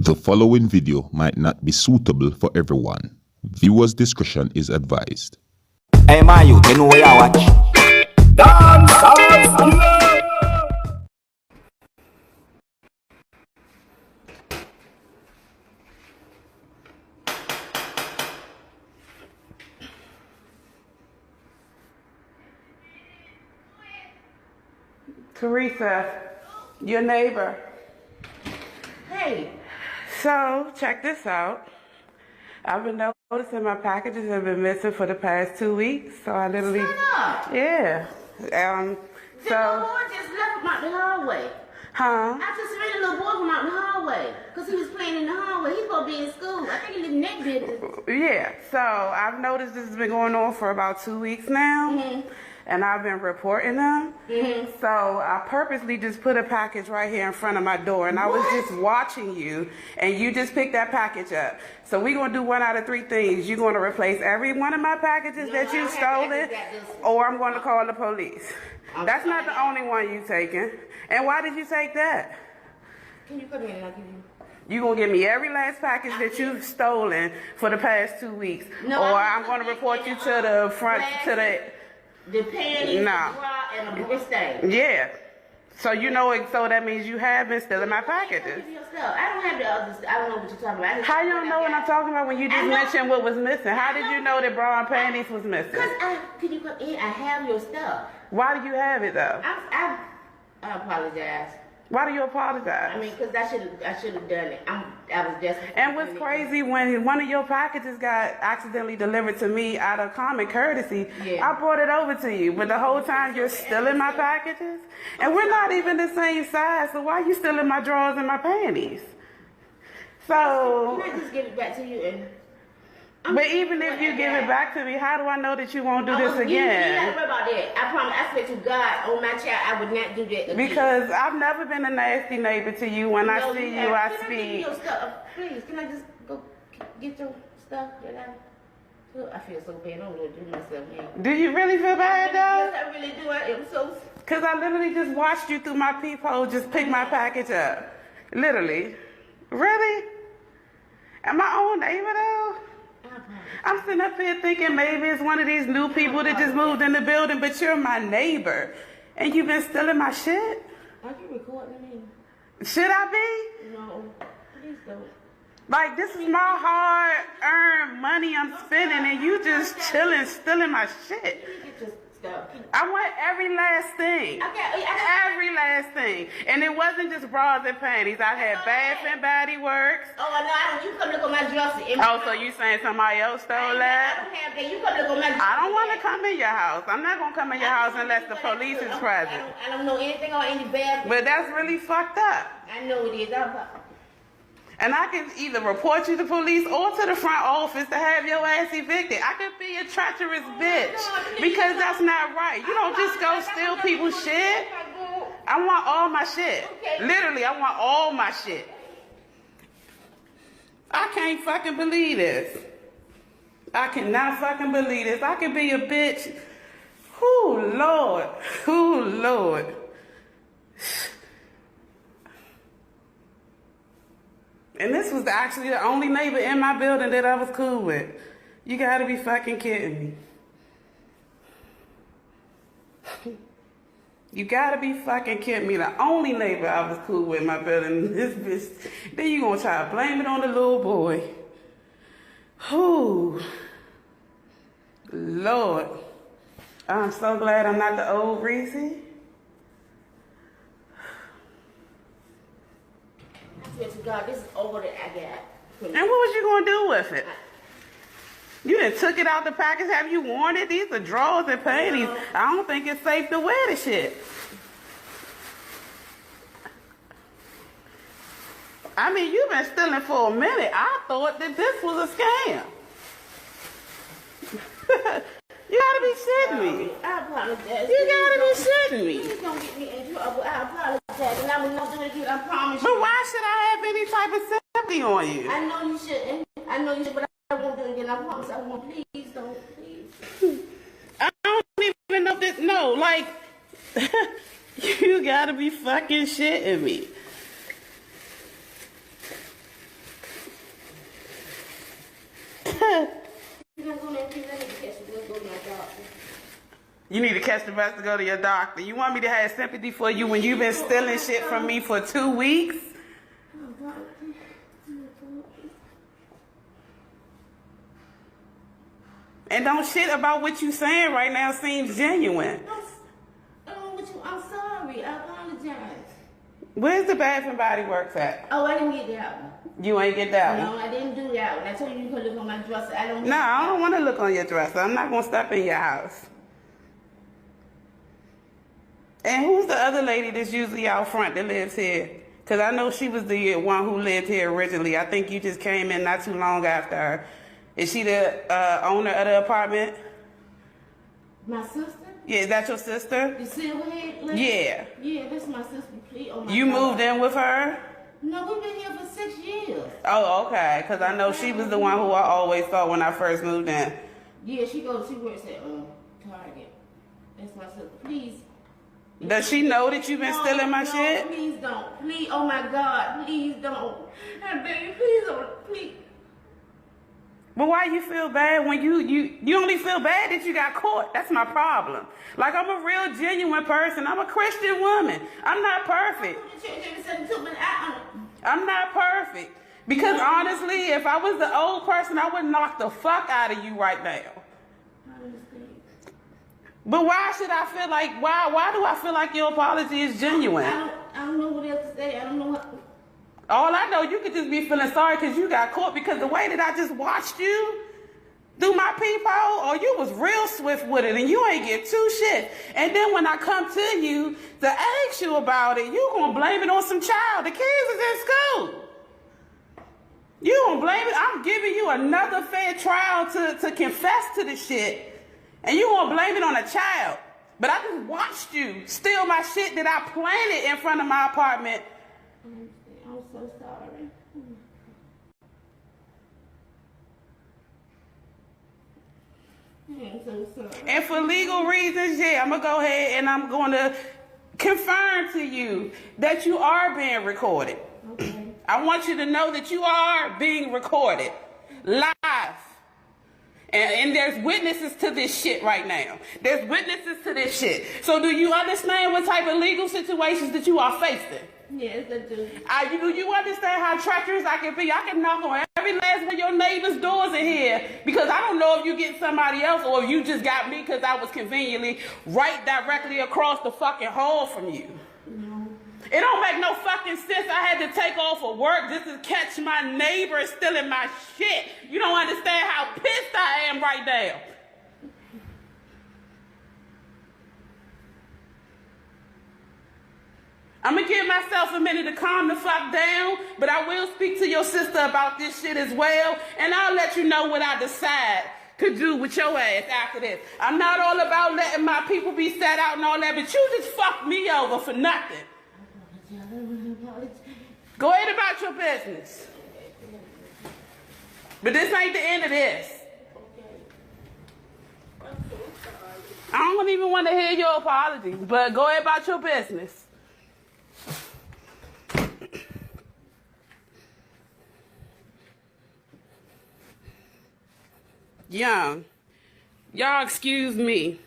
The following video might not be suitable for everyone. Viewers' discretion is advised. Hey man, you know where I watch? Dancehall. Teresa, your neighbor. Hey. So, check this out. I've been noticing my packages have been missing for the past 2 weeks, so I literally... Shut up. Yeah. The little boy just left him out the hallway. Huh? I just ran a little boy from out the hallway because he was playing in the hallway. He's supposed to be in school. I think he lives in that business. Yeah. So, I've noticed this has been going on for about 2 weeks now. Mm-hmm. And I've been reporting them. Mm-hmm. So I purposely just put a package right here in front of my door, and I was just watching you, and you just picked that package up. So we're gonna do one out of three things. You're gonna replace every one of my packages that you've stolen, or I'm gonna call the police. That's not the only one you've taken. And why did you take that? Can you come in and I'll give you? You gonna give me every last package that you've stolen for the past 2 weeks, no, or I'm gonna report you to the front, to the panties, no. the bra, and a birthday. Yeah. So you know it, so that means you have been stealing my packages. I don't have the other stuff. I don't know what you're talking about. How you don't know what I'm talking about when you just mentioned what was missing? How did you know that bra and panties was missing? Because can you come in? I have your stuff. Why do you have it though? I apologize. Why do you apologize? I mean, because I should have done it. I was desperate. And what's crazy, when one of your packages got accidentally delivered to me out of common courtesy, yeah. I brought it over to you. But the whole time you're stealing my packages? And we're not even the same size, so why are you stealing my drawers and my panties? So... Can I just give it back to you? But even if you give it back to me, how do I know that you won't do this again? You don't worry about that. I promise. I swear to God, on my child, I would not do that again. Because I've never been a nasty neighbor to you. When I see you, I speak. Can I get your stuff? Please, can I just go get your stuff? I feel so bad. I don't want to do myself now. Do you really feel bad, though? Yes, I really do. I am so... Because I literally just watched you through my peephole just pick my package up. Literally. Really? Am I own neighbor, though? I'm sitting up here thinking maybe it's one of these new people that just moved in the building, but you're my neighbor. And you've been stealing my shit? Are you recording me? Should I be? No, please don't. Like, this is my hard-earned money I'm spending, and you just chilling, stealing my shit. Get your stuff. I want every last thing. Every last thing. And it wasn't just bras and panties. I had Bath and Body Works. Oh, I know. I don't. You come look at my dresser. Oh, so you saying somebody else stole that? I don't have that. You come look at my dresser. I don't want to come in your house. I'm not going to come in your house unless the police is present. I don't know anything or any bad. But that's really fucked up. I know it is. And I can either report you to police or to the front office to have your ass evicted. I could be a treacherous bitch because that's not right. You don't just go steal people's shit. I want all my shit. Literally, I want all my shit. I can't fucking believe this. I cannot fucking believe this. I can be a bitch. Whoo, Lord. Whoo, Lord. And this was actually the only neighbor in my building that I was cool with. You gotta be fucking kidding me. You gotta be fucking kidding me. The only neighbor I was cool with in my building, this bitch. Then you gonna try to blame it on the little boy. Whew. Lord. I'm so glad I'm not the old Reese. To God, this is all that I got. And what was you gonna do with it? You done took it out the package. Have you worn it? These are drawers and panties. I don't think it's safe to wear the shit. I mean, you've been stealing for a minute. I thought that this was a scam. You gotta be shitting me. I apologize. You gotta be shitting me. Please don't get me in trouble. I apologize. And I will not do it again. I promise you. But why should I have any type of sympathy on you? I know you shouldn't. I know you should, but I won't do it again. I promise I won't. Please don't. Please. I don't even know this. No, like, you gotta be fucking shitting me. You need to catch the bus to go to your doctor. You want me to have sympathy for you when you've been stealing shit from me for 2 weeks? And don't shit about what you saying right now seems genuine. I'm sorry. I apologize. Where's the Bath and Body Works at? Oh, I didn't get that one. You ain't get that one? No, I didn't do that one. I told you could look on my dresser. I don't. No, I don't want to look on your dresser. I'm not going to step in your house. And who's the other lady that's usually out front that lives here? Because I know she was the one who lived here originally. I think you just came in not too long after her. Is she the owner of the apartment? My sister? Yeah, is that your sister? The silverhead lady? Yeah. Yeah, that's my sister. Please. Oh my You God. moved in with her? No, we've been here for 6 years. Oh, okay. Because I know she was the one who I always thought when I first moved in. Yeah, she works at Target. That's my sister. Please. Does she know that you've been stealing my shit? Please don't. Please, oh my God, please don't. I beg you, please don't. Please. But why you feel bad when you only feel bad that you got caught? That's my problem. Like, I'm a real genuine person. I'm a Christian woman. I'm not perfect. I'm not perfect. Because honestly, if I was the old person, I would knock the fuck out of you right now. But why should I feel like, why do I feel like your apology is genuine? I don't know what else to say. I don't know what. All I know, you could just be feeling sorry because you got caught, because the way that I just watched you through my peephole, you was real swift with it and you ain't get two shit. And then when I come to you to ask you about it, you gonna blame it on some child. The kids is in school. You gonna blame it? I'm giving you another fair trial to confess to the shit. And you gonna blame it on a child. But I just watched you steal my shit that I planted in front of my apartment. I'm so sorry. I'm so sorry. And for legal reasons, yeah, I'm gonna go ahead and I'm gonna confirm to you that you are being recorded. Okay. I want you to know that you are being recorded live. And there's witnesses to this shit right now. There's witnesses to this shit. So do you understand what type of legal situations that you are facing? Yes, I do. Do you understand how treacherous I can be? I can knock on every last one of your neighbor's doors in here because I don't know if you get somebody else or if you just got me because I was conveniently right directly across the fucking hall from you. No. It don't make no fucking sense. I had to take off of work just to catch my neighbor stealing my shit. You don't understand how pissed I am right now. I'm gonna give myself a minute to calm the fuck down, but I will speak to your sister about this shit as well, and I'll let you know what I decide to do with your ass after this. I'm not all about letting my people be set out and all that, but you just fucked me over for nothing. Go ahead about your business. But this ain't the end of this. I don't even want to hear your apologies, but go ahead about your business. Young, y'all excuse me.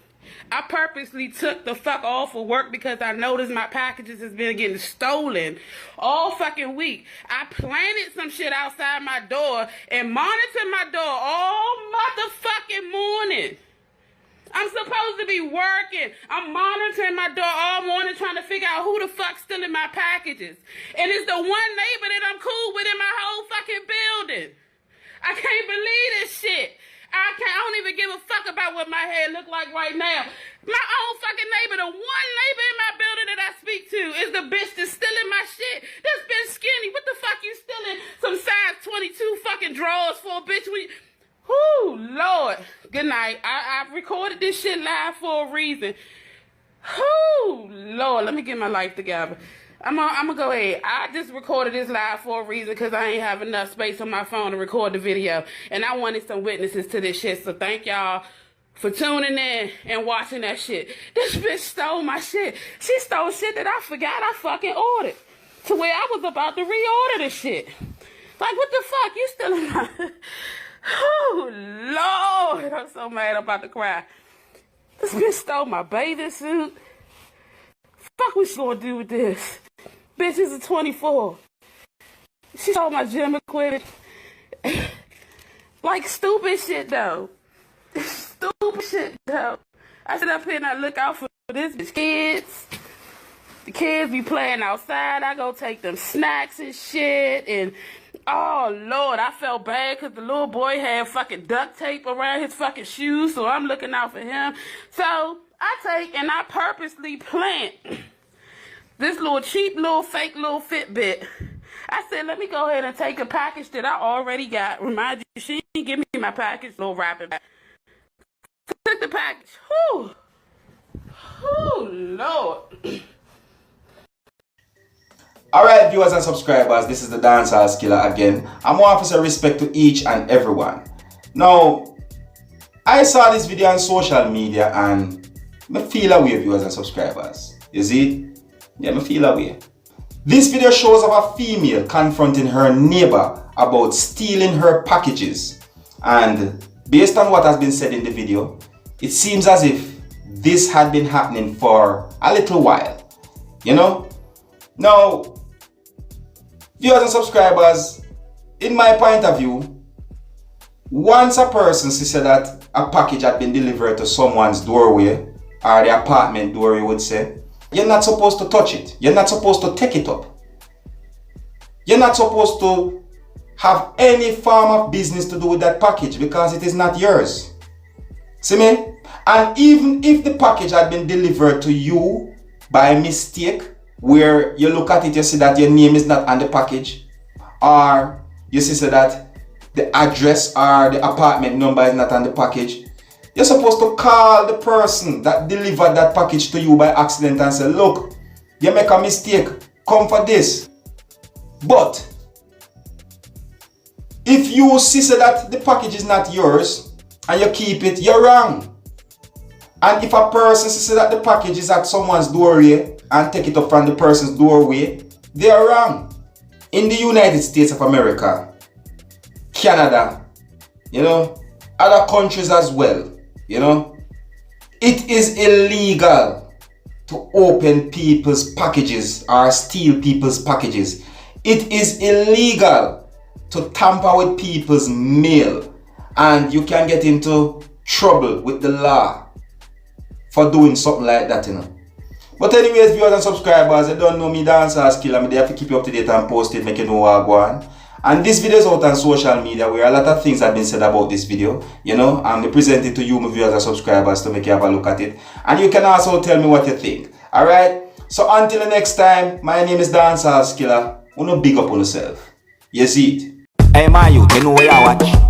I purposely took the fuck off of work because I noticed my packages has been getting stolen all fucking week. I planted some shit outside my door and monitored my door all motherfucking morning. I'm supposed to be working. I'm monitoring my door all morning trying to figure out who the fuck's stealing my packages. And it's the one neighbor that I'm cool with in my whole fucking building. I can't believe this shit. I don't even give a fuck about what my hair look like right now. My own fucking neighbor, the one neighbor in my building that I speak to is the bitch that's stealing my shit. That's been skinny. What the fuck you stealing some size 22 fucking drawers for, bitch? Whoo, Lord. Good night. I've recorded this shit live for a reason. Whoo, Lord. Let me get my life together. I'm gonna go ahead. I just recorded this live for a reason because I ain't have enough space on my phone to record the video. And I wanted some witnesses to this shit. So thank y'all for tuning in and watching that shit. This bitch stole my shit. She stole shit that I forgot I fucking ordered. To where I was about to reorder the shit. Like, what the fuck? You stealing my... Oh, Lord. I'm so mad. I'm about to cry. This bitch stole my bathing suit. Fuck what she gonna do with this? Bitch is a 24. She stole my gym equipment. Like stupid shit though. Stupid shit though. I sit up here and I look out for this bitch. Kids. The kids be playing outside. I go take them snacks and shit. And oh Lord, I felt bad because the little boy had fucking duct tape around his fucking shoes. So I'm looking out for him. So I take and I purposely plant this little cheap little fake little Fitbit. I said, let me go ahead and take a package that I already got. Remind you, she didn't give me my package, little wrapping back. Took the package. Whew. Oh Lord. Alright viewers and subscribers, this is the Dancehall Skilla again. I'm offering respect to each and everyone. Now, I saw this video on social media and I feel away, viewers and subscribers. You see? Yeah, I feel away. This video shows of a female confronting her neighbor about stealing her packages. And based on what has been said in the video, it seems as if this had been happening for a little while. You know? Now, viewers and subscribers, in my point of view, once a person said that a package had been delivered to someone's doorway, or the apartment door you would say, you're not supposed to touch it. You're not supposed to take it up. You're not supposed to have any form of business to do with that package because it is not yours. See me? And even if the package had been delivered to you by mistake, where you look at it, you see that your name is not on the package, or you see that the address or the apartment number is not on the package, you're supposed to call the person that delivered that package to you by accident and say, look, you make a mistake, come for this. But if you see that the package is not yours and you keep it, you're wrong. And if a person sees that the package is at someone's doorway and take it up from the person's doorway, they are wrong. In the United States of America, Canada, you know, other countries as well, you know, it is illegal to open people's packages or steal people's packages. It is illegal to tamper with people's mail, and you can get into trouble with the law for doing something like that, you know. But anyways, viewers and subscribers, you don't know me, Dancehall Skilla. I'm there to keep you up to date and post it, make you know what I go on. And this video is out on social media where a lot of things have been said about this video, you know. I'm presenting to you, my viewers and subscribers, to make you have a look at it. And you can also tell me what you think. Alright? So until the next time, my name is Dancehall Skilla. Uno big up on yourself. You see it? Hey man, you know where you watch.